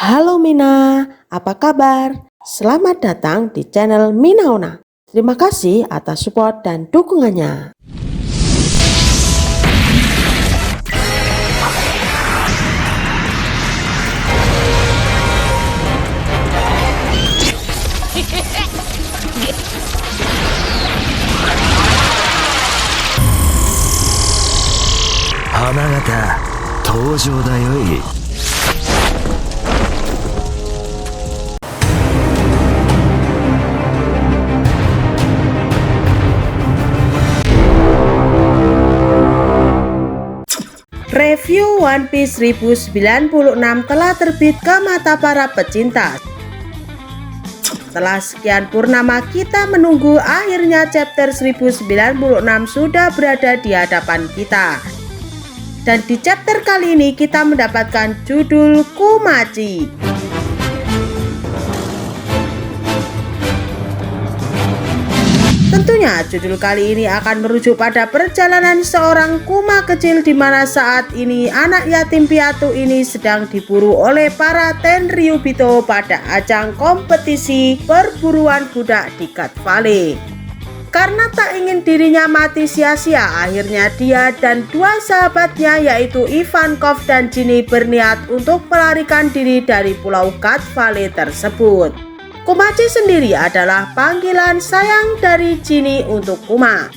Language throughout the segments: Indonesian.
Halo Mina, apa kabar? Selamat datang di channel Minaona. Terima kasih atas support dan dukungannya. Hamagata, 登場だよい。Review One Piece 1096 telah terbit ke mata para pecinta. Setelah sekian purnama kita menunggu, akhirnya chapter 1096 sudah berada di hadapan kita. Dan di chapter kali ini kita mendapatkan judul Kumaci. Tentunya judul kali ini akan merujuk pada perjalanan seorang Kuma kecil di mana saat ini anak yatim piatu ini sedang diburu oleh para Tenryubito pada ajang kompetisi perburuan budak di Gat Valley. Karena tak ingin dirinya mati sia-sia, akhirnya dia dan dua sahabatnya yaitu Ivankov dan Ginny berniat untuk melarikan diri dari pulau Gat Valley tersebut. Kumaci sendiri adalah panggilan sayang dari Ginny untuk Kuma.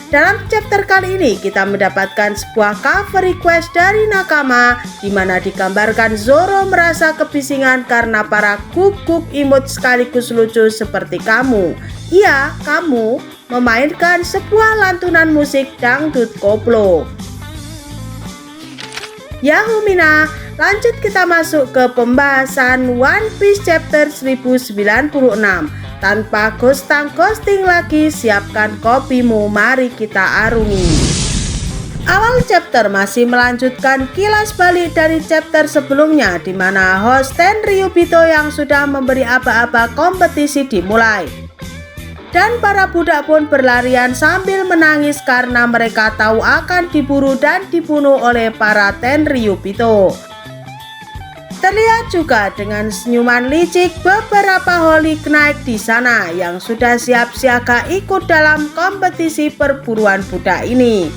Dalam chapter kali ini kita mendapatkan sebuah cover request dari Nakama di mana digambarkan Zoro merasa kebisingan karena para guguk imut sekaligus lucu seperti kamu. Iya, kamu memainkan sebuah lantunan musik dangdut koplo. Yahoo Mina, lanjut kita masuk ke pembahasan One Piece chapter 1096. Tanpa ghosting lagi, siapkan kopimu, mari kita arungi. Awal chapter masih melanjutkan kilas balik dari chapter sebelumnya di mana host Tenryubito yang sudah memberi aba-aba kompetisi dimulai. Dan para budak pun berlarian sambil menangis karena mereka tahu akan diburu dan dibunuh oleh para Tenryubito. Terlihat juga dengan senyuman licik beberapa Holy Knight di sana yang sudah siap siaga ikut dalam kompetisi perburuan budak ini.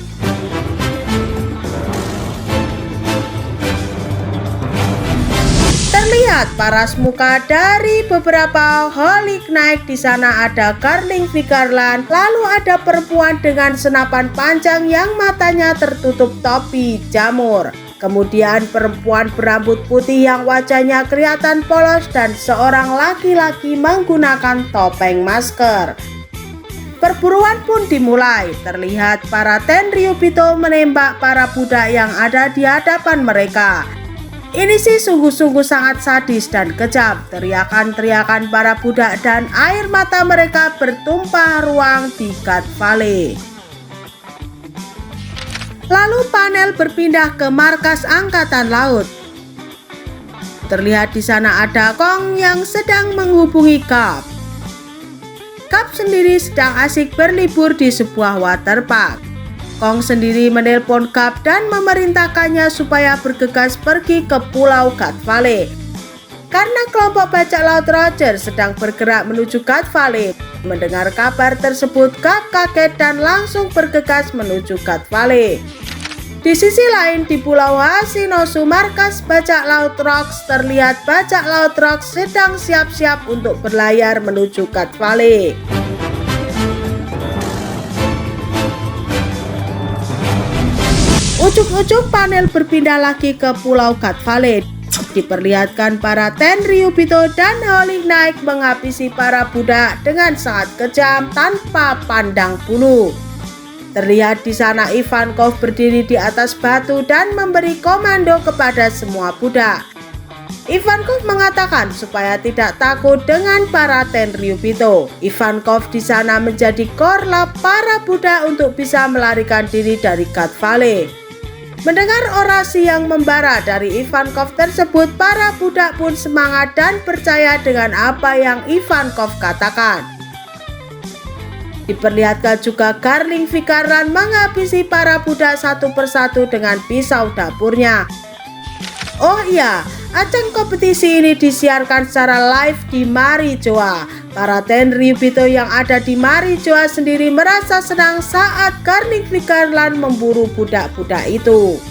Terlihat paras muka dari beberapa Holy Knight di sana, ada Carling Vigarland, lalu ada perempuan dengan senapan panjang yang matanya tertutup topi jamur. Kemudian perempuan berambut putih yang wajahnya kelihatan polos dan seorang laki-laki menggunakan topeng masker. Perburuan pun dimulai. Terlihat para Tenryubito menembak para budak yang ada di hadapan mereka. Ini sih sungguh-sungguh sangat sadis dan kejam. Teriakan-teriakan para budak dan air mata mereka bertumpah ruang di Gat Valley. Lalu panel berpindah ke markas Angkatan Laut. Terlihat di sana ada Kong yang sedang menghubungi Cap. Cap sendiri sedang asik berlibur di sebuah waterpark. Kong sendiri menelpon Cap dan memerintahkannya supaya bergegas pergi ke pulau Gat Valley. Karena kelompok bajak laut Roger sedang bergerak menuju Gat Valley. Mendengar kabar tersebut, Cap kaget dan langsung bergegas menuju Gat Valley. Di sisi lain di pulau Hashinosu, markas bajak laut Rocks, terlihat bajak laut Rocks sedang siap-siap untuk berlayar menuju Gat Valley. Ujuk-ujuk panel berpindah lagi ke pulau Gat Valley. Diperlihatkan para Tenryubito dan Holy Knight menghabisi para budak dengan sangat kejam tanpa pandang bulu. Terlihat di sana Ivankov berdiri di atas batu dan memberi komando kepada semua budak. Ivankov mengatakan supaya tidak takut dengan para Tenryubito. Ivankov di sana menjadi korlap para budak untuk bisa melarikan diri dari Gat Valley. Mendengar orasi yang membara dari Ivankov tersebut, para budak pun semangat dan percaya dengan apa yang Ivankov katakan. Diperlihatkan juga Carling Vigarland menghabisi para budak satu persatu dengan pisau dapurnya. Oh iya, ajang kompetisi ini disiarkan secara live di Marijoa. Para Tenryubito yang ada di Marijoa sendiri merasa senang saat Karnik Vikarlan memburu budak-budak itu.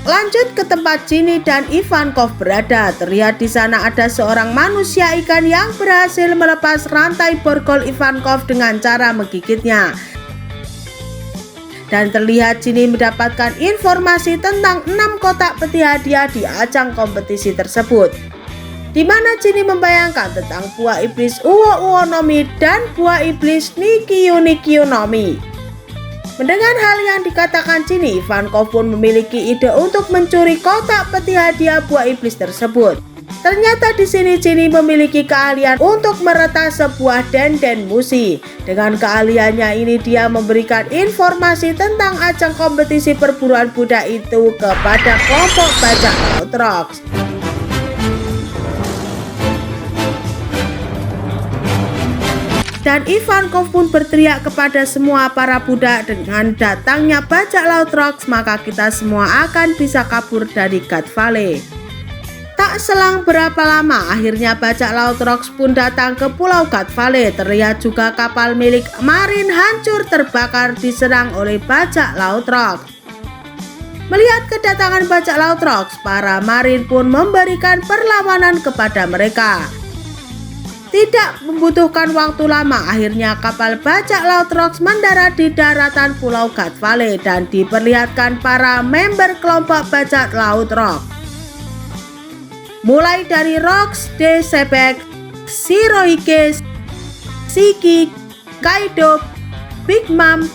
Lanjut ke tempat Ginny dan Ivankov berada. Terlihat di sana ada seorang manusia ikan yang berhasil melepas rantai borgol Ivankov dengan cara menggigitnya. Dan terlihat Ginny mendapatkan informasi tentang 6 kotak peti hadiah di ajang kompetisi tersebut, di mana Ginny membayangkan tentang buah iblis Uwo Uonomi dan buah iblis Nikyu Nikyu Nomi. Mendengar hal yang dikatakan Ginny, Ivankov pun memiliki ide untuk mencuri kotak peti hadiah buah iblis tersebut. Ternyata di sini Ginny memiliki keahlian untuk meretas sebuah denden musi. Dengan keahliannya ini dia memberikan informasi tentang ajang kompetisi perburuan budak itu kepada kelompok bajak laut Rocks. Dan Ivankov pun berteriak kepada semua para budak, dengan datangnya bajak laut Rocks maka kita semua akan bisa kabur dari God Valley. Tak selang berapa lama akhirnya bajak laut Rocks pun datang ke pulau God Valley. Terlihat juga kapal milik Marin hancur terbakar diserang oleh bajak laut Rocks. Melihat kedatangan bajak laut Rocks, para Marin pun memberikan perlawanan kepada mereka. Tidak membutuhkan waktu lama, akhirnya kapal bajak laut Rocks mendarat di daratan pulau God Valley dan diperlihatkan para member kelompok bajak laut Rocks. Mulai dari Rocks, Sebek, Shirohige, Shiki, Kaido, Big Mom,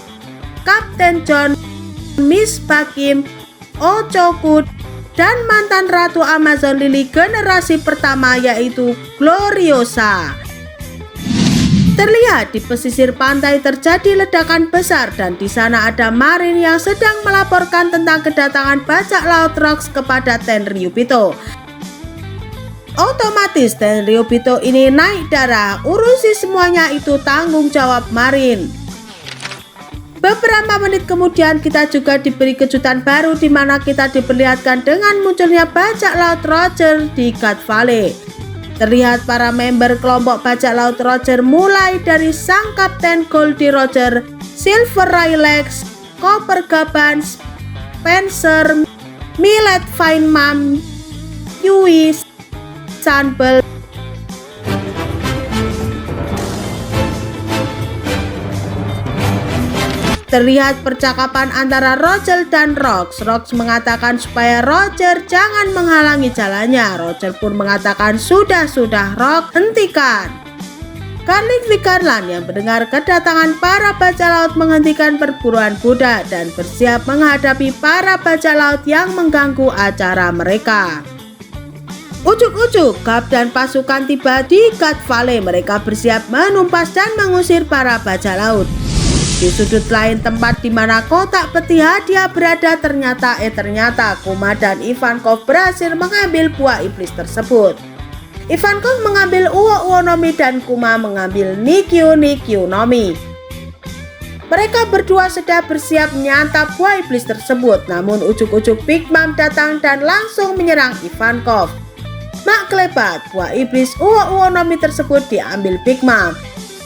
Kapten John, Miss Bakim, Ochoku, dan mantan Ratu Amazon Lily generasi pertama yaitu Gloriosa. Terlihat di pesisir pantai terjadi ledakan besar dan di sana ada Marin yang sedang melaporkan tentang kedatangan bajak laut Rocks kepada Tenryubito. Otomatis Tenryubito ini naik darah, urusi semuanya itu tanggung jawab Marin. Beberapa menit kemudian kita juga diberi kejutan baru di mana kita diperlihatkan dengan munculnya bajak laut Roger di God Valley. Terlihat para member kelompok bajak laut Roger mulai dari sang Kapten Goldie Roger, Silver Rayleigh, Copper Gaban, Spencer, Millet Fine Mom, Yui, Sunbel, terlihat percakapan antara Roger dan Rocks. Rocks mengatakan supaya Roger jangan menghalangi jalannya. Roger pun mengatakan sudah Rock, hentikan. Karnik Vikarlan yang mendengar kedatangan para bajak laut menghentikan perburuan budak dan bersiap menghadapi para bajak laut yang mengganggu acara mereka. Ujuk-ujuk Gap dan pasukan tiba di God Valley. Mereka bersiap menumpas dan mengusir para bajak laut. Di sudut lain tempat di mana kotak peti hadiah berada, ternyata Kuma dan Ivankov berhasil mengambil buah iblis tersebut. Ivankov mengambil Uwo Uonomi dan Kuma mengambil Nikyu Nikyu Nomi. Mereka berdua sedang bersiap menyantap buah iblis tersebut, namun ujuk-ujuk Big Mom datang dan langsung menyerang Ivankov. Mak kelebat, buah iblis Uwo Uonomi tersebut diambil Big Mom.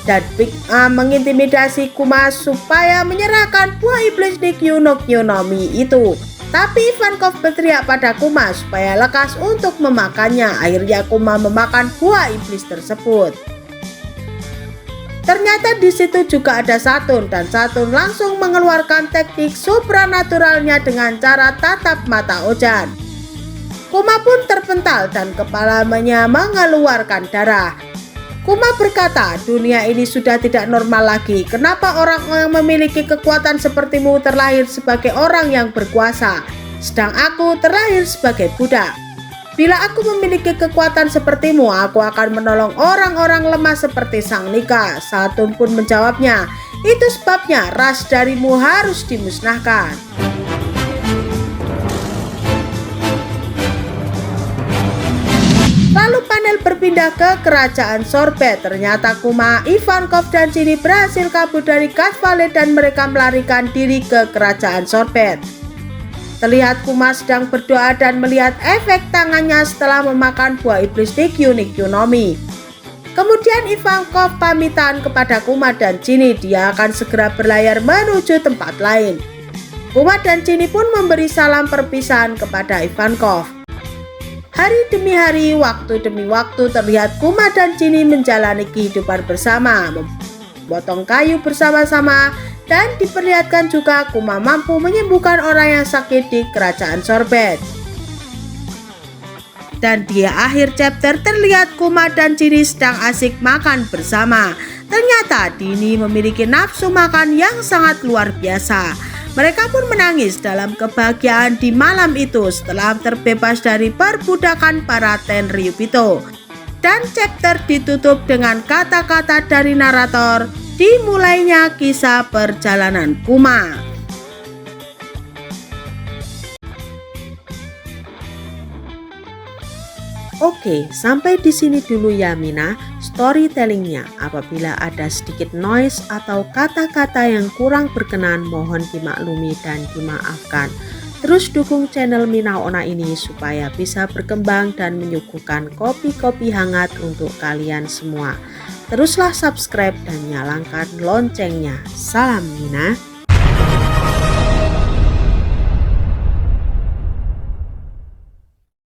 Dan Big Mom mengintimidasi Kuma supaya menyerahkan buah iblis Nikyu Nikyu Nomi itu. Tapi Ivankov berteriak pada Kuma supaya lekas untuk memakannya. Akhirnya Kuma memakan buah iblis tersebut. Ternyata di situ juga ada Saturn dan Saturn langsung mengeluarkan teknik supranaturalnya dengan cara tatap mata Ojan. Kuma pun terpental dan kepalanya mengeluarkan darah. Kuma berkata, dunia ini sudah tidak normal lagi. Kenapa orang yang memiliki kekuatan sepertimu terlahir sebagai orang yang berkuasa, sedang aku terlahir sebagai budak? Bila aku memiliki kekuatan sepertimu, aku akan menolong orang-orang lemah seperti Sang Nika. Saturn pun menjawabnya, itu sebabnya ras darimu harus dimusnahkan. Lalu panel berpindah ke kerajaan sorbet. Ternyata Kuma, Ivankov, dan Chini berhasil kabur dari Gat Valley dan mereka melarikan diri ke kerajaan sorbet. Terlihat Kuma sedang berdoa dan melihat efek tangannya setelah memakan buah iblis Nikyu Nomi. Kemudian Ivankov pamitan kepada Kuma dan Chini, dia akan segera berlayar menuju tempat lain. Kuma dan Chini pun memberi salam perpisahan kepada Ivankov. Hari demi hari, waktu demi waktu, terlihat Kuma dan Chini menjalani kehidupan bersama, memotong kayu bersama-sama, dan diperlihatkan juga Kuma mampu menyembuhkan orang yang sakit di kerajaan sorbet. Dan di akhir chapter terlihat Kuma dan Chini sedang asik makan bersama. Ternyata Dini memiliki nafsu makan yang sangat luar biasa. Mereka pun menangis dalam kebahagiaan di malam itu setelah terbebas dari perbudakan para Tenryubito. Dan chapter ditutup dengan kata-kata dari narator, dimulainya kisah perjalanan Kuma. Oke, sampai di sini dulu ya Mina storytellingnya. Apabila ada sedikit noise atau kata-kata yang kurang berkenan, mohon dimaklumi dan dimaafkan. Terus dukung channel Mina Ona ini supaya bisa berkembang dan menyuguhkan kopi-kopi hangat untuk kalian semua. Teruslah subscribe dan nyalakan loncengnya. Salam Mina.